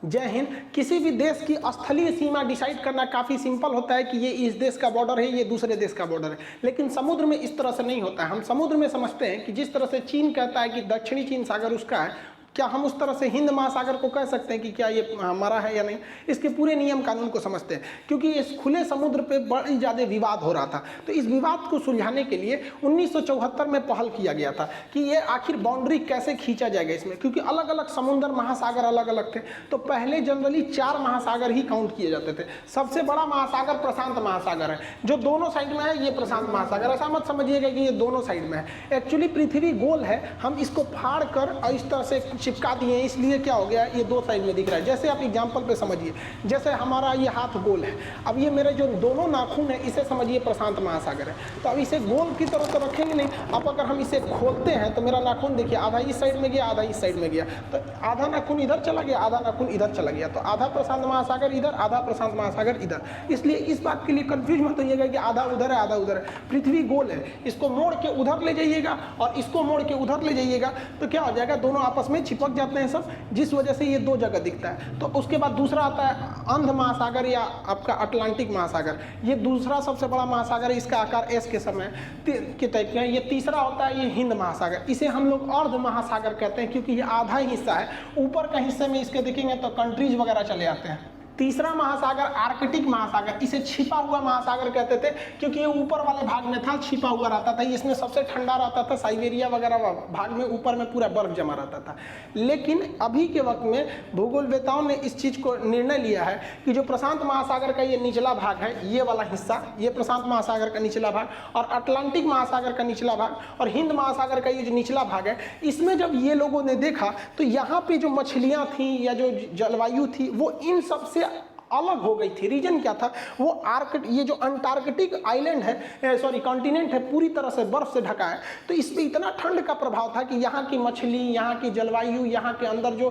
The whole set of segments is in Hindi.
जय हिंद। किसी भी देश की स्थलीय सीमा डिसाइड करना काफ़ी सिंपल होता है कि ये इस देश का बॉर्डर है, ये दूसरे देश का बॉर्डर है, लेकिन समुद्र में इस तरह से नहीं होता है। हम समुद्र में समझते हैं कि जिस तरह से चीन कहता है कि दक्षिणी चीन सागर उसका है, क्या हम उस तरह से हिंद महासागर को कह सकते हैं कि क्या ये हमारा है या नहीं? इसके पूरे नियम कानून को समझते हैं, क्योंकि इस खुले समुद्र पे बड़ी ज़्यादा विवाद हो रहा था। तो इस विवाद को सुलझाने के लिए 1974 में पहल किया गया था कि ये आखिर बाउंड्री कैसे खींचा जाएगा इसमें, क्योंकि अलग अलग समुद्र महासागर अलग अलग थे। तो पहले जनरली 4 महासागर ही काउंट किए जाते थे। सबसे बड़ा महासागर प्रशांत महासागर है, जो दोनों साइड में है, ये प्रशांत महासागर। ऐसा मत समझिएगा कि ये दोनों साइड में है। एक्चुअली पृथ्वी गोल है, हम इसको फाड़ कर और इस तरह से चिपका दिए, इसलिए क्या हो गया, ये 2 साइड में दिख रहा है। जैसे आप एग्जांपल पे समझिए, जैसे हमारा ये हाथ गोल है, अब ये मेरे जो दोनों नाखून है इसे समझिए प्रशांत महासागर है। तो अब इसे गोल की तरह तो रखेंगे नहीं। अब अगर हम इसे खोलते हैं तो मेरा नाखून देखिए, आधा इस साइड में गया, आधा इस साइड में गया, तो आधा नाखून इधर चला गया, आधा नाखून इधर चला गया। तो आधा प्रशांत महासागर इधर, आधा प्रशांत महासागर इधर। इसलिए इस बात के लिए कंफ्यूज मत होइएगा कि आधा उधर है आधा उधर है। पृथ्वी गोल है, इसको मोड़ के उधर ले जाइएगा और इसको मोड़ के उधर ले जाइएगा तो क्या हो जाएगा, दोनों आपस में चिपक जाते हैं सब, जिस वजह से ये 2 जगह दिखता है। तो उसके बाद दूसरा आता है अंध महासागर या आपका अटलांटिक महासागर। ये दूसरा सबसे बड़ा महासागर है, इसका आकार एस के समय के टाइप का है। ये तीसरा होता है ये हिंद महासागर, इसे हम लोग अर्ध महासागर कहते हैं, क्योंकि ये आधा ही हिस्सा है। ऊपर का हिस्से में इसके देखेंगे तो कंट्रीज वगैरह चले आते हैं। तीसरा महासागर आर्कटिक महासागर, इसे छिपा हुआ महासागर कहते थे, क्योंकि ये ऊपर वाले भाग में था, छिपा हुआ रहता था। इसमें सबसे ठंडा रहता था, साइबेरिया वगैरह भाग में ऊपर में पूरा बर्फ जमा रहता था। लेकिन अभी के वक्त में भूगोलवेताओं ने इस चीज़ को निर्णय लिया है कि जो प्रशांत महासागर का ये निचला भाग है, ये वाला हिस्सा, ये प्रशांत महासागर का निचला भाग, और अटलांटिक महासागर का निचला भाग, और हिंद महासागर का ये जो निचला भाग है, इसमें जब ये लोगों ने देखा तो यहाँ पे जो मछलियाँ थी या जो जलवायु थी वो इन सबसे अलग हो गई थी। रीजन क्या था, वो ये जो अंटार्कटिक आइलैंड है, सॉरी कॉन्टिनेंट है, पूरी तरह से बर्फ से ढका है। तो इस पे इतना ठंड का प्रभाव था कि यहाँ की मछली, यहाँ की जलवायु, यहाँ के अंदर जो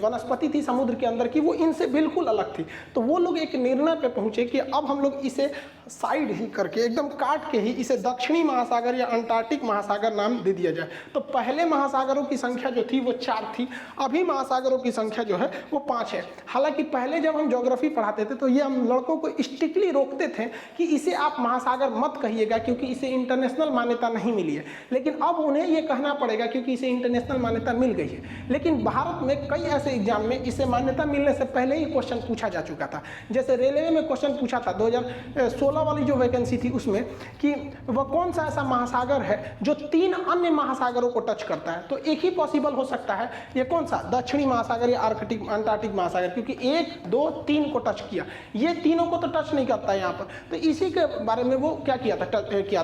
वनस्पति थी समुद्र के अंदर की, वो इनसे बिल्कुल अलग थी। तो वो लोग एक निर्णय पे पहुंचे कि अब हम लोग इसे साइड ही करके, एकदम काट के ही इसे दक्षिणी महासागर या अंटार्कटिक महासागर नाम दे दिया जाए। तो पहले महासागरों की संख्या जो थी वो 4 थी, अभी महासागरों की संख्या जो है वो 5 है। हालांकि पहले जब हम ज्योग्राफी पढ़ाते थे तो ये हम लड़कों को स्ट्रिक्टली रोकते थे कि इसे आप महासागर मत कहिएगा, क्योंकि इसे इंटरनेशनल मान्यता नहीं मिली है। लेकिन अब उन्हें ये कहना पड़ेगा क्योंकि इसे इंटरनेशनल मान्यता मिल गई है। लेकिन भारत में कई ऐसे एग्जाम में इसे मान्यता मिलने से पहले ही क्वेश्चन पूछा जा चुका था। जैसे रेलवे में क्वेश्चन पूछा था 2016 वाली जो वैकेंसी थी उसमें, कि वह कौन सा ऐसा महासागर है जो 3 अन्य महासागरों को टच करता है। तो एक ही पॉसिबल हो सकता है, ये कौन सा, दक्षिणी महासागर या अंटार्कटिक महासागर, क्योंकि 1, 2, 3 को टच किया, ये तीनों को तो टच नहीं करता है यहाँ पर। तो इसी के बारे में वो क्या किया था,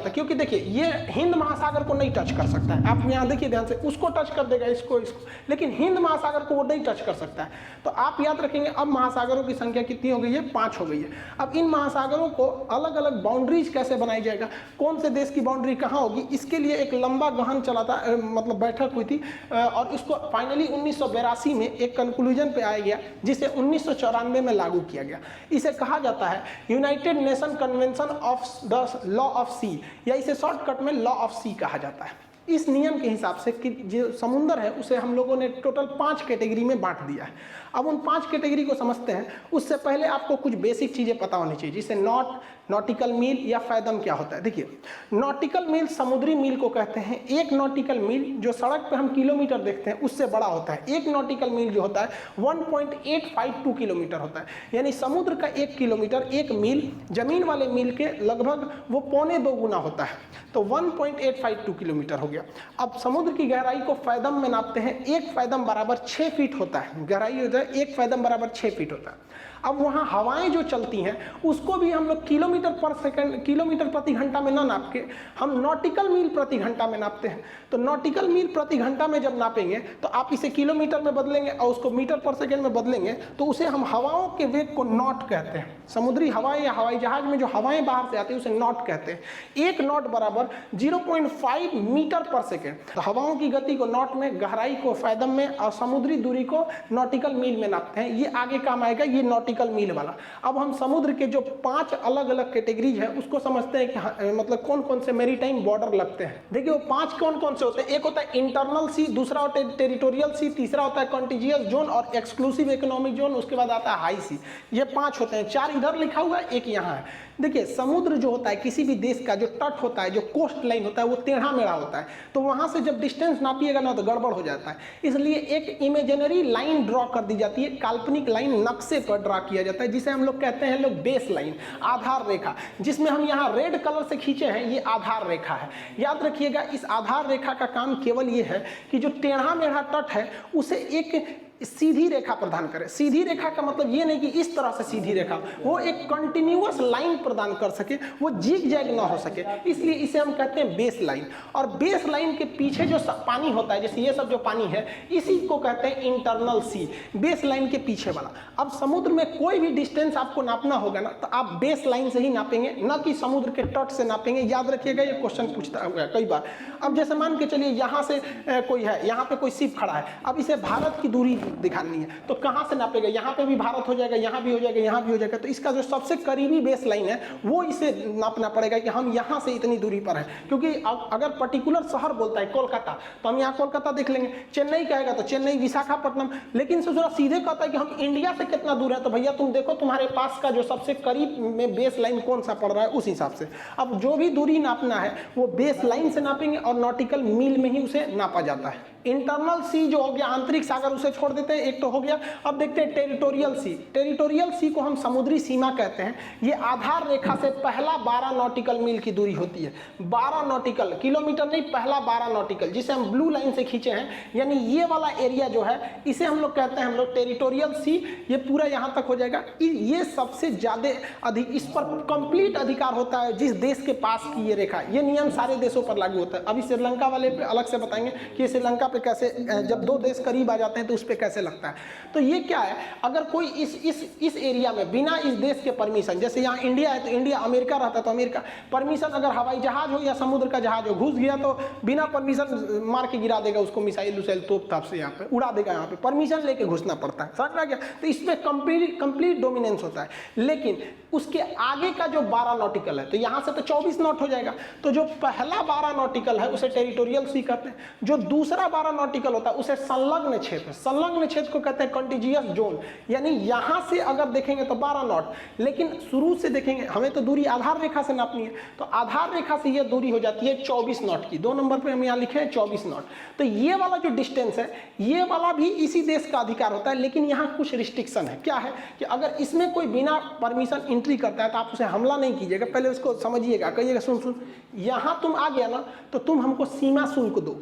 क्योंकि देखिए ये हिंद महासागर को नहीं टच कर सकता है। आप यहाँ देखिए ध्यान से, उसको टच कर देगा, इसको, लेकिन हिंद महासागर को वो नहीं टच कर सकता है। तो आप याद रखेंगे अब महासागरों की संख्या कितनी हो गई है, 5 हो गई है। अब इन महासागरों को अलग अलग बाउंड्रीज कैसे बनाई जाएगा, कौन से देश की बाउंड्री कहाँ होगी, इसके लिए एक लंबा गहन चला था, मतलब बैठक हुई थी, और इसको फाइनली 1982 में एक कंक्लूजन पे आया गया, जिसे 1994 में लागू किया गया। इसे कहा जाता है United Nation Convention of the law of sea, या इसे शॉर्टकट में लॉ ऑफ सी कहा जाता है। इस नियम के हिसाब से कि जो समुंदर है उसे हम लोगों ने टोटल 5 कैटेगरी में बांट दिया है। अब उन 5 कैटेगरी को समझते हैं, उससे पहले आपको कुछ बेसिक चीज़ें पता होनी चाहिए, जिसे नॉटिकल मील या फैदम क्या होता है। देखिए, नॉटिकल मील समुद्री मील को कहते हैं। एक नॉटिकल मील जो सड़क पे हम किलोमीटर देखते हैं उससे बड़ा होता है। एक नॉटिकल मील जो होता है 1.852 किलोमीटर होता है, यानी समुद्र का 1 किलोमीटर, 1 मील जमीन वाले मील के लगभग वो 1.25 गुना होता है। तो 1.852 किलोमीटर हो गया। अब समुद्र की गहराई को फैदम में नापते हैं। 1 फैदम बराबर 6 फीट होता है, गहराई होता है 1 फैदम बराबर 6 फीट होता है। अब वहाँ हवाएं जो चलती हैं उसको भी हम लोग किलोमीटर प्रति घंटा में ना नाप के हम नॉटिकल मील प्रति घंटा में नापते हैं। तो नॉटिकल मील प्रति घंटा में जब नापेंगे तो आप इसे किलोमीटर में बदलेंगे और उसको मीटर पर सेकेंड में बदलेंगे, तो उसे हम हवाओं के वेग को नॉट कहते हैं। समुद्री हवाएं या हवाई जहाज में जो हवाएं बाहर से आती है उसे नॉट कहते हैं। 1 नॉट बराबर 0.5 मीटर पर सेकेंड। तो हवाओं की गति को नॉट में, गहराई को फैदम में और समुद्री दूरी को नॉटिकल मील में नापते हैं। ये आगे काम आएगा, ये नॉटिकल मील वाला। अब हम समुद्र के जो 5 अलग अलग कैटेगरीज है उसको समझते हैं कि मतलब कौन कौन से मैरीटाइम बॉर्डर लगते हैं। देखिए वो 5 कौन कौन से होते हैं। एक होता है इंटरनल सी, दूसरा होता है टेरिटोरियल सी, तीसरा होता है कॉन्टिजियस जोन और एक्सक्लूसिव इकोनॉमिक जोन, उसके बाद आता है हाई सी। ये 5 होते हैं, 4 इधर लिखा हुआ है, एक यहाँ है। देखिए समुद्र जो होता है, किसी भी देश का जो तट होता है, जो कोस्ट लाइन होता है, वो टेढ़ा मेढ़ा होता है। तो वहां से जब डिस्टेंस नापिएगा ना तो गड़बड़ हो जाता है। इसलिए एक इमेजिनरी लाइन ड्रॉ कर दी जाती है, काल्पनिक लाइन नक्शे पर ड्रॉ किया जाता है, जिसे हम लोग कहते हैं बेस लाइन, आधार रेखा। जिसमें हम यहाँ रेड कलर से खींचे हैं, ये आधार रेखा है। याद रखिएगा इस आधार रेखा का काम केवल ये है कि जो टेढ़ा मेढ़ा तट है उसे एक सीधी रेखा प्रदान करे। सीधी रेखा का मतलब ये नहीं कि इस तरह से सीधी रेखा, वो एक कंटिन्यूअस लाइन प्रदान कर सके, वो जिग जैग ना हो सके, इसलिए इसे हम कहते हैं बेस लाइन। और बेस लाइन के पीछे जो पानी होता है, जैसे ये सब जो पानी है, इसी को कहते हैं इंटरनल सी, बेस लाइन के पीछे वाला। अब समुद्र में कोई भी डिस्टेंस आपको नापना होगा ना तो आप बेस लाइन से ही नापेंगे, न कि समुद्र के तट से नापेंगे। याद रखिएगा, ये क्वेश्चन पूछता है कई बार। अब जैसे मान के चलिए यहाँ से कोई है, यहाँ पे कोई शिप खड़ा है, अब इसे भारत की दूरी दिखानी है तो कहां से नापेगा? यहाँ पे भी भारत हो जाएगा, यहाँ भी हो जाएगा, यहाँ भी हो जाएगा। तो इसका जो सबसे करीबी बेस लाइन है वो इसे नापना पड़ेगा कि हम यहाँ से इतनी दूरी पर है। क्योंकि अगर पर्टिकुलर शहर बोलता है कोलकाता तो हम यहाँ कोलकाता देख लेंगे, चेन्नई कहेगा तो चेन्नई, विशाखापट्टनम। लेकिन सोचो सीधे कहता है कि हम इंडिया से कितना दूर है, तो भैया तुम देखो तुम्हारे पास का जो सबसे करीब में बेस लाइन कौन सा पड़ रहा है, उस हिसाब से अब जो भी दूरी नापना है वो बेस लाइन से नापेंगे और नॉटिकल मील में ही उसे नापा जाता है। इंटरनल सी जो हो गया, आंतरिक सागर, उसे छोड़ देते हैं, एक तो हो गया। अब देखते हैं टेरिटोरियल सी। टेरिटोरियल सी को हम समुद्री सीमा कहते हैं। ये आधार रेखा से पहला 12 नॉटिकल मील की दूरी होती है। 12 नॉटिकल किलोमीटर नहीं, पहला 12 नॉटिकल, जिसे हम ब्लू लाइन से खींचे हैं, यानी ये वाला एरिया जो है इसे हम लोग कहते हैं हम लोग टेरिटोरियल सी। ये पूरा यहाँ तक हो जाएगा। ये सबसे ज्यादा अधिक, इस पर कंप्लीट अधिकार होता है जिस देश के पास की ये रेखा। ये नियम सारे देशों पर लागू होता है। अभी श्रीलंका वाले पे अलग से बताएंगे कि श्रीलंका पे कैसे, जब 2 देश करीब आ जाते हैं तो उस पे कैसे लगता है। तो ये क्या है, अगर कोई इस एरिया में बिना इस देश के परमिशन, जैसे यहाँ इंडिया है तो इंडिया, अमेरिका रहता है तो अमेरिका, परमिशन अगर हवाई जहाज हो या समुद्र का जहाज हो घुस गया तो बिना परमिशन मार के गिरा देगा उसको, मिसाइल उसाइल तोप ताप से यहाँ पे उड़ा देगा। यहाँ पे परमिशन लेके घुसना पड़ता है, समझ में आ गया? तो इसमें कंप्लीट डोमिनेंस होता है। लेकिन उसके आगे का जो 12 नॉटिकल है तो यहाँ से तो 24 नॉट हो जाएगा। तो जो पहला 12 नॉटिकल है उसे टेरिटोरियल सी कहते हैं। जो दूसरा 12 नॉटिकल होता है उसे संलग्न क्षेत्र, संलग्न क्षेत्र को कहते हैं कॉन्टिजियस जोन। यानी यहाँ से अगर देखेंगे तो 12 नॉट, लेकिन शुरू से देखेंगे, हमें तो दूरी आधार रेखा से नापनी है, तो आधार रेखा से ये दूरी हो जाती है 24 नॉट की। 2 नंबर पे हम यहाँ लिखे हैं 24 नॉट। तो ये वाला जो डिस्टेंस है ये वाला भी इसी देश का अधिकार होता है, लेकिन यहाँ कुछ रिस्ट्रिक्शन है। क्या है कि अगर इसमें कोई बिना परमिशन एंट्री करता है तो आप उसे हमला नहीं कीजिएगा, पहले उसको समझिएगा, कहिएगा सुन यहाँ तुम आ गया ना तो तुम हमको सीमा शुल्क दो,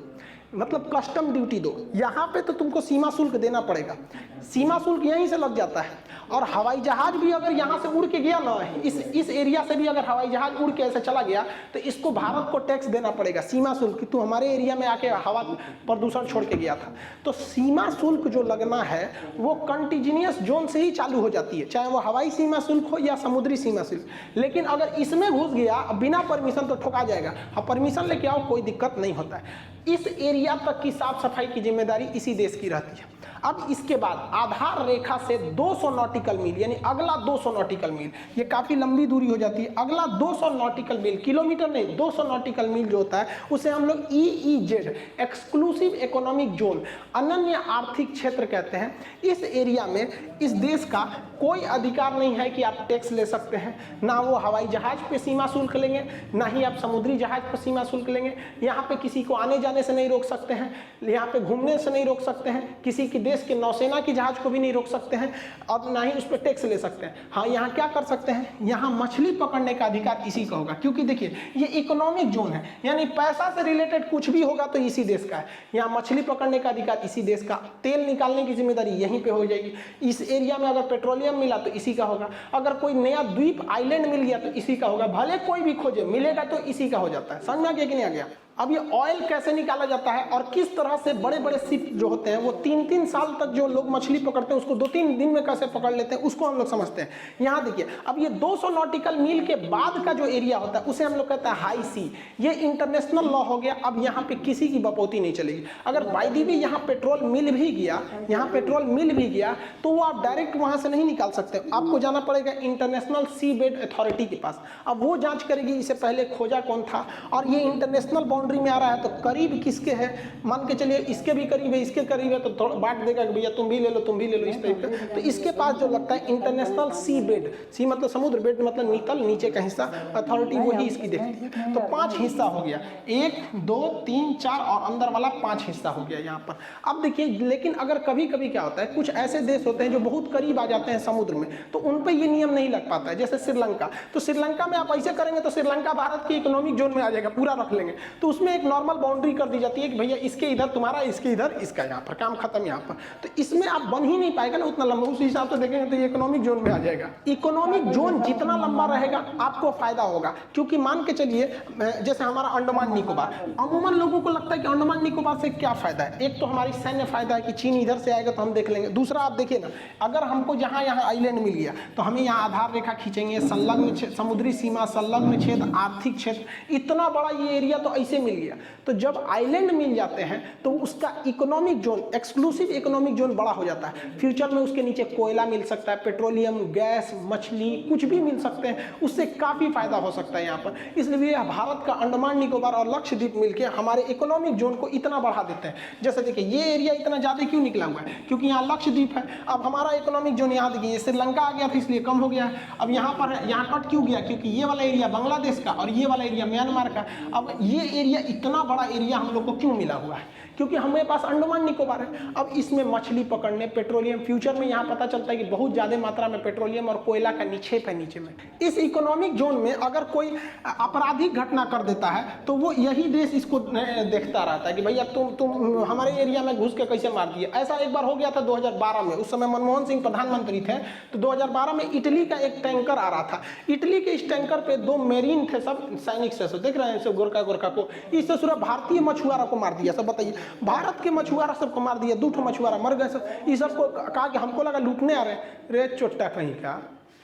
मतलब कस्टम ड्यूटी दो। यहाँ पे तो तुमको सीमा शुल्क देना पड़ेगा। सीमा शुल्क यहीं से लग जाता है। और हवाई जहाज भी अगर यहाँ से उड़ के गया ना, इस एरिया से भी अगर हवाई जहाज उड़ के ऐसे चला गया तो इसको भारत को टैक्स देना पड़ेगा, सीमा शुल्क, कि तू हमारे एरिया में आके हवा प्रदूषण छोड़ के गया था। तो सीमा शुल्क जो लगना है वो कंटिन्यूअस जोन से ही चालू हो जाती है, चाहे वो हवाई सीमा शुल्क हो या समुद्री सीमा शुल्क। लेकिन अगर इसमें घुस गया बिना परमिशन तो ठोका जाएगा। हाँ, परमिशन लेके आओ, कोई दिक्कत नहीं होता है। इस एरिया तक की साफ सफाई की जिम्मेदारी इसी देश की रहती है। अब इसके बाद आधार रेखा से 200 नॉटिकल मील, यानी अगला 200 नॉटिकल मील, ये काफी लंबी दूरी हो जाती है। अगला 200 नॉटिकल मील, किलोमीटर नहीं, 200 नॉटिकल मील जो होता है उसे हम लोग EEZ, एक्सक्लूसिव इकोनॉमिक जोन, अनन्य आर्थिक क्षेत्र कहते हैं। इस एरिया में इस देश का कोई अधिकार नहीं है कि आप टैक्स ले सकते हैं, ना वो हवाई जहाज पे सीमा शुल्क लेंगे, ना ही आप समुद्री जहाज पर सीमा शुल्क लेंगे। यहाँ पे किसी को आने जाने से नहीं रोक सकते हैं, यहाँ पे घूमने से नहीं रोक सकते हैं, किसी के देश के नौसेना की जहाज को भी नहीं रोक सकते हैं, और ना ही उस पर टैक्स ले सकते हैं। हाँ, यहाँ क्या कर सकते हैं, यहाँ मछली पकड़ने का अधिकार इसी का होगा, क्योंकि देखिए ये इकोनॉमिक जोन है, यानी पैसा से रिलेटेड कुछ भी होगा तो इसी देश का है। यहाँ मछली पकड़ने का अधिकार इसी देश का, तेल निकालने की जिम्मेदारी यहीं पे हो जाएगी। इस एरिया में अगर पेट्रोलियम मिला तो इसी का होगा, अगर कोई नया द्वीप आइलैंड मिल गया तो इसी का होगा, भले कोई भी खोजे मिलेगा तो इसी का हो जाता है। समझ में आ गया कि नहीं आ गया? अब ये ऑयल कैसे निकाला जाता है और किस तरह से बड़े बड़े शिप जो होते हैं वो 3-3 साल तक जो लोग मछली पकड़ते हैं उसको 2-3 दिन में कैसे पकड़ लेते हैं उसको हम लोग समझते हैं। यहाँ देखिए, अब ये 200 नॉटिकल मील के बाद का जो एरिया होता है उसे हम लोग कहते हैं हाई सी। ये इंटरनेशनल लॉ हो गया। अब यहाँ पे किसी की बपौती नहीं चलेगी। अगर बाय द वे यहाँ पेट्रोल मिल भी गया, यहाँ पेट्रोल मिल भी गया तो वो आप डायरेक्ट वहाँ से नहीं निकाल सकते, आपको जाना पड़ेगा इंटरनेशनल सी बेड अथॉरिटी के पास। अब वो जांच करेगी इसे पहले खोजा कौन था और ये इंटरनेशनल बाउंड्री में आ रहा है तो करीब किसके है, मान के चलिए इसके भी करीब है, इसके करीब है तो थोड़ा बांट देगा कि भैया तुम भी ले लो, तुम भी ले लो, इस टाइप का। तो इसके पास जो लगता है इंटरनेशनल सी बेड, सी मतलब समुद्र, बेड मतलब नीतल, नीचे का हिस्सा, अथॉरिटी वही इसकी देखती है। तो 5 हिस्सा हो गया, 1 2 3 4 और अंदर वाला 5 हिस्सा हो गया यहाँ पर। अब देखिए, लेकिन अगर कभी कभी क्या होता है, कुछ ऐसे देश होते हैं जो बहुत करीब आ जाते हैं समुद्र में तो उन पर ये नियम नहीं लग पाता है। जैसे श्रीलंका, तो श्रीलंका में आप ऐसे करेंगे तो श्रीलंका भारत के इकोनॉमिक जोन में आ जाएगा, पूरा रख लेंगे। तो उसमें एक नॉर्मल बाउंड्री कर दी जाती है कि भैया इसके इधर तुम्हारा, इसके इधर इसका, यहाँ पर काम खत्म यहाँ पर। तो इसमें आप बन ही नहीं पाएगा ना उतना लंबा, उस हिसाब से देखेंगे तो ये इकोनॉमिक जोन में आ जाएगा। इकोनॉमिक जोन जितना लंबा रहेगा आपको फायदा होगा, क्योंकि मान के चलिए जैसे हमारा अंडमान निकोबार, अमूमन लोगों को लगता है कि अंडमान निकोबार से क्या फायदा है। एक तो हमारी सैन्य फायदा है कि चीन इधर से आएगा तो हम देख लेंगे। दूसरा आप देखिए ना, अगर हमको जहाँ यहाँ आइलैंड मिल गया तो हमें यहाँ आधार रेखा खींचेंगे, संलग्न समुद्री सीमा, संलग्न क्षेत्र, आर्थिक क्षेत्र, इतना बड़ा ये एरिया तो ऐसे मिल गया। तो जब आइलैंड मिल जाते हैं तो उसका economic zone, exclusive economic zone बड़ा हो जाता है। फ्यूचर में उसके नीचे कोयला मिल सकता है, पेट्रोलियम, गैस, मछली, कुछ भी मिल सकते हैं, उससे काफ़ी फायदा हो सकता है यहाँ पर। इसलिए भारत का अंडमान निकोबार और लक्षद्वीप मिलकर हमारे इकोनॉमिक जोन को इतना बढ़ा देते हैं। जैसे देखिए, ये एरिया इतना ज़्यादा क्यों निकला हुआ है, क्योंकि यहाँ लक्षद्वीप है। अब हमारा इकोनॉमिक जोन यहाँ देखिए, श्रीलंका आ गया था इसलिए कम हो गया है। अब यहाँ पर है, यहाँ कट क्यों गया, क्योंकि ये वाला एरिया बांग्लादेश का और ये वाला एरिया म्यांमार का। अब ये एरिया, इतना बड़ा एरिया हम लोग को क्यों मिला हुआ है, क्योंकि हमारे पास अंडमान निकोबार है। अब इसमें मछली पकड़ने, पेट्रोलियम, फ्यूचर में यहाँ पता चलता है कि बहुत ज़्यादा मात्रा में पेट्रोलियम और कोयला का निक्षेप है नीचे में। इस इकोनॉमिक जोन में अगर कोई आपराधिक घटना कर देता है तो वो यही देश इसको देखता रहता है कि भैया तुम हमारे एरिया में घुस के कैसे मार दिए। ऐसा एक बार हो गया था 2012 में, उस समय मनमोहन सिंह प्रधानमंत्री थे। तो 2012 में इटली का एक टैंकर आ रहा था। इटली के इस टैंकर पे 2 मेरीन थे, सब सैनिक से, देख रहे हैं, सब गोरखा को, इससे पूरा भारतीय मछुआरा को मार दिया। सब बताइए, भारत के मछुआरा सबको मार दिया, 2 मछुआरा मर गए सब। ये सबको कहा कि हमको लगा लूटने आ रहे, रे चोट्टा कहीं का,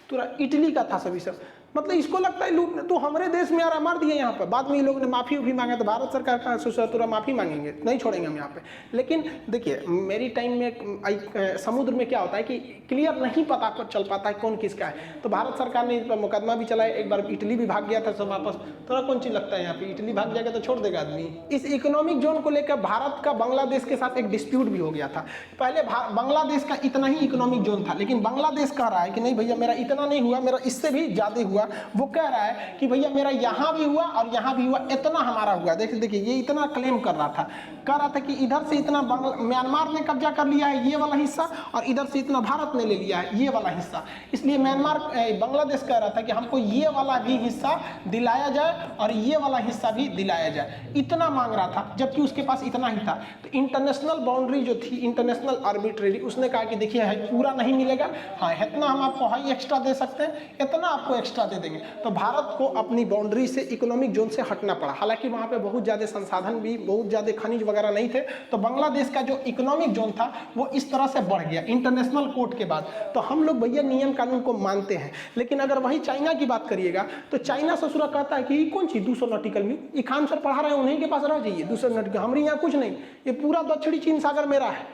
पूरा इटली का था सभी सब। मतलब इसको लगता है लूटने, तो हमारे देश में आ रहा, मार दिया यहाँ पर। बाद में ये लोगों ने माफ़ी उफी मांगा तो भारत सरकार का सोचा माफ़ी मांगेंगे, नहीं छोड़ेंगे हम यहाँ पे। लेकिन देखिए, मेरी टाइम में समुद्र में क्या होता है कि क्लियर नहीं पता चल पाता है कौन किसका है। तो भारत सरकार ने इस पर मुकदमा भी चलाया। एक बार इटली भी भाग गया था सब वापस। थोड़ा कौन चीज़ लगता है यहाँ पे, इटली भाग जाएगा तो छोड़ देगा आदमी। इस इकोनॉमिक जोन को लेकर भारत का बांग्लादेश के साथ एक डिस्प्यूट भी हो गया था। पहले बांग्लादेश का इतना ही इकोनॉमिक जोन था, लेकिन बांग्लादेश कह रहा है कि नहीं भैया, मेरा इतना नहीं हुआ, मेरा इससे भी ज़्यादा हुआ। वो कह रहा है कि भैया मेरा यहाँ भी हुआ और यहाँ भी हुआ, इतना हमारा हुआ। देखिए ये इतना क्लेम कर रहा था कि इधर से इतना म्यांमार ने कब्जा कर लिया है ये वाला हिस्सा, और इधर से इतना भारत ने ले लिया है ये वाला हिस्सा। इसलिए म्यांमार, बांग्लादेश कह रहा था कि हमको ये वाला भी हिस्सा दिलाया जाए और ये वाला हिस्सा भी दिलाया जाए, इतना मांग रहा था, जबकि उसके पास इतना ही था। तो इंटरनेशनल बाउंड्री जो थी, इंटरनेशनल आर्बिट्रेरी, उसने कहा कि देखिए पूरा नहीं मिलेगा, हाँ इतना हम आपको हाई एक्स्ट्रा दे सकते हैं, इतना आपको एक्स्ट्रा दे देंगे। तो भारत को अपनी बाउंड्री से, इकोनॉमिक जोन से हटना पड़ा। हालांकि वहाँ पे बहुत ज़्यादा संसाधन भी, बहुत ज़्यादा खनिज वगैरह नहीं थे। तो बांग्लादेश का जो इकोनॉमिक जोन था वो इस तरह से बढ़ गया इंटरनेशनल कोर्ट के बाद। तो हम लोग भैया नियम कानून को मानते हैं। लेकिन अगर वही चाइना की बात करिएगा तो चाइना ससुरा कहता है कि कौन चीज़ 200 नॉटिकल मील, ये खान सर पढ़ा रहे हैं, उन्हीं के पास रह जाइए, 200 नॉटिकल, हमारे यहाँ कुछ नहीं, ये पूरा दक्षिणी चीन सागर मेरा है।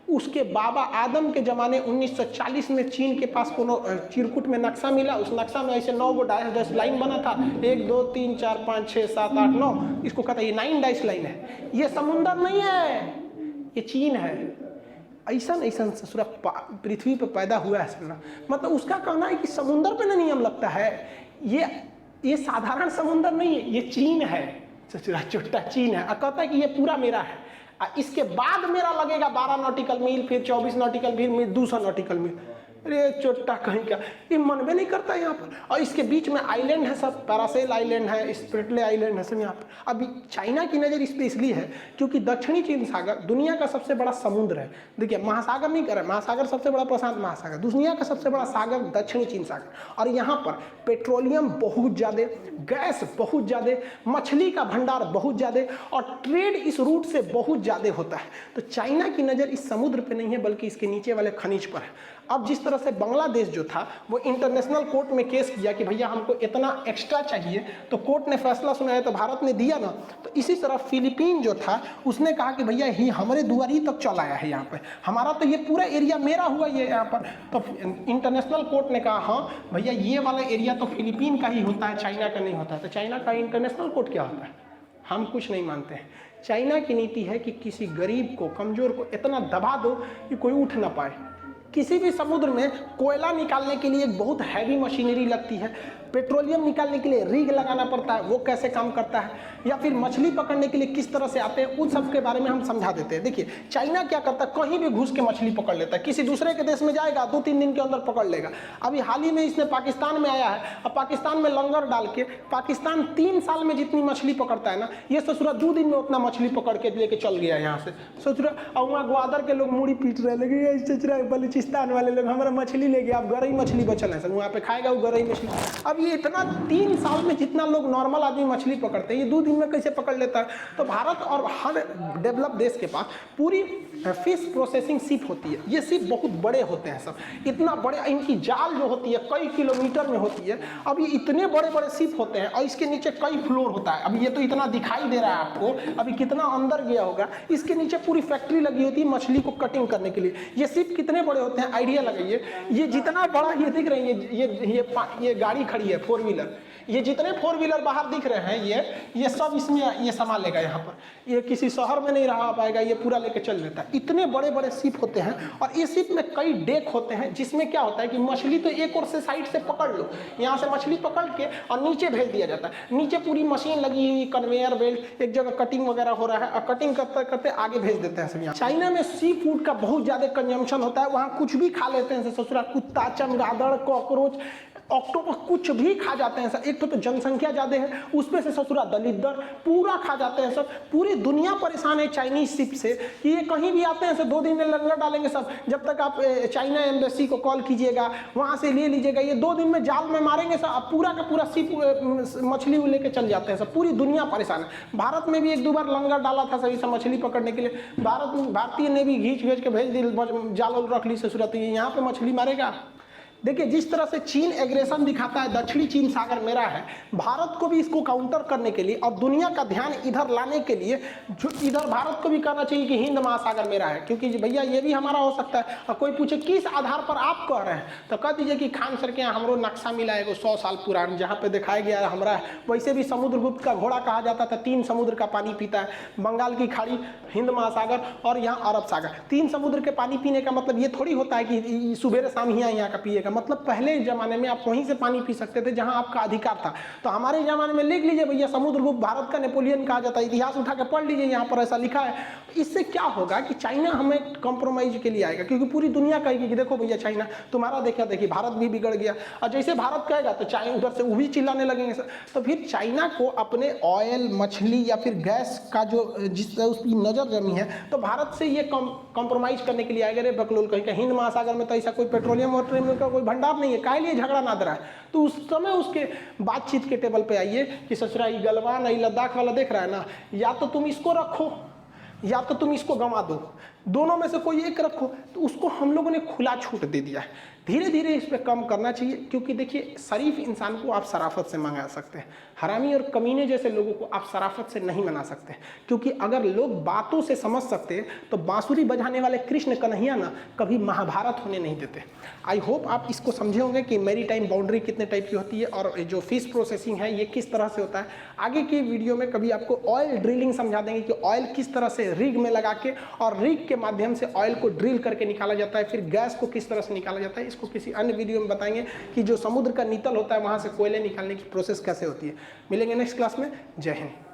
उसके बाबा आदम के ज़माने 1940 में चीन के पास कोनो चिरकुट में नक्शा मिला। उस नक्शा में ऐसे 9 गो डाइस लाइन बना था, 1 2 3 4 5 6 7 8 9, इसको कहता है ये 9 डाइस लाइन है। ये समुंदर नहीं है, ये चीन है। ऐसा ससुरा पृथ्वी पर पैदा हुआ है सर। मतलब उसका कहना है कि समुंदर पे ना नियम लगता है, ये साधारण समुंदर नहीं है, ये चीन है ससुरा, छोटा चीन है। और कहता है कि ये पूरा मेरा है, इसके बाद मेरा लगेगा 12 नॉटिकल मील, फिर 24 नॉटिकल मील, 200 नॉटिकल मील। अरे चोट्टा कहीं का, ये मन में नहीं करता यहाँ पर। और इसके बीच में आइलैंड है सब, पैरासेल आइलैंड है, स्प्रेटले आइलैंड है सब यहाँ पर। अभी चाइना की नज़र इस पर इसलिए है क्योंकि दक्षिणी चीन सागर दुनिया का सबसे बड़ा समुद्र है। देखिए महासागर नहीं कर रहा, महासागर सबसे बड़ा प्रशांत महासागर, दुनिया का सबसे बड़ा सागर दक्षिणी चीन सागर। और यहाँ पर पेट्रोलियम बहुत ज़्यादा, गैस बहुत ज़्यादा, मछली का भंडार बहुत ज़्यादा, और ट्रेड इस रूट से बहुत ज़्यादा होता है। तो चाइना की नज़र इस समुद्र पे नहीं है बल्कि इसके नीचे वाले खनिज पर है। अब जिस तरह से बांग्लादेश जो था वो इंटरनेशनल कोर्ट में केस किया कि भैया हमको इतना एक्स्ट्रा चाहिए, तो कोर्ट ने फैसला सुनाया तो भारत ने दिया ना। तो इसी तरह फिलीपीन जो था उसने कहा कि भैया ही हमारे दुआरी तक चल आया है, यहाँ पे हमारा तो ये पूरा एरिया मेरा हुआ ये यहाँ पर। तो इंटरनेशनल कोर्ट ने कहा हाँ भैया ये वाला एरिया तो फिलीपीन का ही होता है, चाइना का नहीं होता है। तो चाइना का इंटरनेशनल कोर्ट क्या होता है? हम कुछ नहीं मानते हैं। चाइना की नीति है कि किसी गरीब को, कमजोर को इतना दबा दो कि कोई उठ ना पाए। किसी भी समुद्र में कोयला निकालने के लिए एक बहुत हैवी मशीनरी लगती है, पेट्रोलियम निकालने के लिए रिग लगाना पड़ता है, वो कैसे काम करता है, या फिर मछली पकड़ने के लिए किस तरह से आते हैं, उन सब के बारे में हम समझा देते हैं। देखिए चाइना क्या करता है, कहीं भी घुस के मछली पकड़ लेता है, किसी दूसरे के देश में जाएगा 2-3 दिन के अंदर पकड़ लेगा। अभी हाल ही में इसने पाकिस्तान में आया है, और पाकिस्तान में लंगर डाल के पाकिस्तान 3 साल में जितनी मछली पकड़ता है ना, ये ससुरा 2 दिन में उतना मछली पकड़ के लेके चल गया यहाँ से ससुरा। और वहाँ ग्वादर के लोग मुड़ी पीट रहे, लगे ससुरा बलूचिस्तान वाले लोग हमारा मछली ले गया, अब गरई मछली बचल है सर, वहाँ पे खाएगा वो गरई मछली। अब ये इतना 3 साल में जितना लोग नॉर्मल आदमी मछली पकड़ते हैं, ये 2 दिन में कैसे पकड़ लेता है? तो भारत और हर डेवलप देश के पास पूरी फिश प्रोसेसिंग शिप होती है। ये शिप बहुत बड़े होते हैं सब, इतना बड़े, इनकी जाल जो होती है कई किलोमीटर में होती है। अब ये इतने बड़े बड़े शिप होते हैं और इसके नीचे कई फ्लोर होता है। अब ये तो इतना दिखाई दे रहा है आपको, अभी कितना अंदर गया होगा। इसके नीचे पूरी फैक्ट्री लगी होती है मछली को कटिंग करने के लिए। ये शिप कितने बड़े होते हैं आइडिया लगाइए। ये जितना बड़ा ये दिख रहे हैं, ये गाड़ी खड़ी है 4 व्हीलर, ये जितने 4 व्हीलर बाहर दिख रहे हैं ये सब इसमें ये सामान लेगा। यहाँ पर ये किसी शहर में नहीं रहा पाएगा, ये पूरा लेके चल लेता है। इतने बड़े बड़े शिप होते हैं और इस शिप में कई डेक होते हैं, जिसमें क्या होता है कि मछली तो एक और से साइड से पकड़ लो, यहाँ से मछली पकड़ के और नीचे भेज दिया जाता है। नीचे पूरी मशीन लगी हुई, कन्वेयर बेल्ट, एक जगह कटिंग वगैरह हो रहा है और कटिंग करते करते आगे भेज देते हैं सब। यहाँ चाइना में सी फूड का बहुत ज्यादा कंजम्पशन होता है, वहाँ कुछ भी खा लेते हैं ससुरा, कुत्ता, चमगादड़, कॉकरोच, ऑक्टोपस, कुछ भी खा जाते हैं सर। एक तो जनसंख्या ज्यादा है, उसमें से ससुरा दलिद्दर पूरा खा जाते हैं सब। पूरी दुनिया परेशान है चाइनीज शिप से कि ये कहीं भी आते हैं सर 2 दिन में लंगर डालेंगे सब। जब तक आप चाइना एम्बेसी को कॉल कीजिएगा, वहां से ले लीजिएगा, ये 2 दिन में जाल में मारेंगे सर। अब पूरा का पूरा शिप मछली लेके चल जाते हैं सब। पूरी दुनिया परेशान है। भारत में भी 1-2 बार लंगर डाला था सही सब मछली पकड़ने के लिए, भारतीय ने भी घींच के भेज दी, जाल रख ली ससुरा, तो यहाँ पे मछली मारेगा। देखिए जिस तरह से चीन एग्रेशन दिखाता है, दक्षिणी चीन सागर मेरा है, भारत को भी इसको काउंटर करने के लिए और दुनिया का ध्यान इधर लाने के लिए जो इधर भारत को भी कहना चाहिए कि हिंद महासागर मेरा है, क्योंकि भैया ये भी हमारा हो सकता है। और कोई पूछे किस आधार पर आप कह रहे हैं, तो कह दीजिए कि खान सर के यहाँ हमरो नक्शा मिला है 100 साल पुराना, जहाँ पे दिखाया गया है हमारा है। वैसे भी समुद्रगुप्त का घोड़ा कहा जाता था, 3 समुद्र का पानी पीता है, बंगाल की खाड़ी, हिंद महासागर और यहाँ अरब सागर। 3 समुद्र के पानी पीने का मतलब ये थोड़ी होता है कि सुबह शाम ही यहाँ का पिएगा। मतलब पहले जमाने में आप वहीं से पानी पी सकते थे जहां आपका अधिकार था। तो हमारे जमाने में लिख लीजिए भैया, समुद्रगुप्त भारत का नेपोलियन कहा जाता है, इतिहास उठा के पढ़ लीजिए, यहाँ पर ऐसा लिखा है। इससे क्या होगा कि चाइना हमें कॉम्प्रोमाइज के लिए आएगा, क्योंकि पूरी दुनिया कहेगी कि देखो भैया चाइना तुम्हारा देखा देखिए भारत भी बिगड़ गया, और जैसे भारत कहेगा तो चाइना उधर से वो भी चिल्लाने लगेंगे सर। तो फिर चाइना को अपने ऑयल, मछली या फिर गैस का जो जिस उसकी नजर जमी है, तो भारत से ये कॉम्प्रोमाइज करने के लिए आएगा। रे बकलोल कहेगा हिंद महासागर में तो ऐसा कोई पेट्रोलियम और का कोई भंडार नहीं है, काहे लिए झगड़ा ना दे रहा है। तो उस समय उसके बातचीत के टेबल पे आइए कि ससुरा ये गलवान ये लद्दाख वाला देख रहा है ना, या तो तुम इसको रखो या तो तुम इसको गंवा दो, दोनों में से कोई एक रखो। तो उसको हम लोगों ने खुला छूट दे दिया है। धीरे धीरे इस पर कम करना चाहिए, क्योंकि देखिए शरीफ इंसान को आप शराफत से मंगा सकते हैं, हरामी और कमीने जैसे लोगों को आप शराफत से नहीं मना सकते। क्योंकि अगर लोग बातों से समझ सकते तो बांसुरी बजाने वाले कृष्ण कन्हैया ना कभी महाभारत होने नहीं देते। आई होप आप इसको समझे होंगे कि मेरी टाइम बाउंड्री कितने टाइप की होती है और जो फिश प्रोसेसिंग है ये किस तरह से होता है। आगे की वीडियो में कभी आपको ऑयल ड्रिलिंग समझा देंगे कि ऑयल किस तरह से रिग में लगा के और रिग के माध्यम से ऑयल को ड्रिल करके निकाला जाता है, फिर गैस को किस तरह से निकाला जाता है। इसको किसी अन्य वीडियो में बताएंगे कि जो समुद्र का नितल होता है वहाँ से कोयले निकालने की प्रोसेस कैसे होती है। मिलेंगे नेक्स्ट क्लास में। जय हिंद।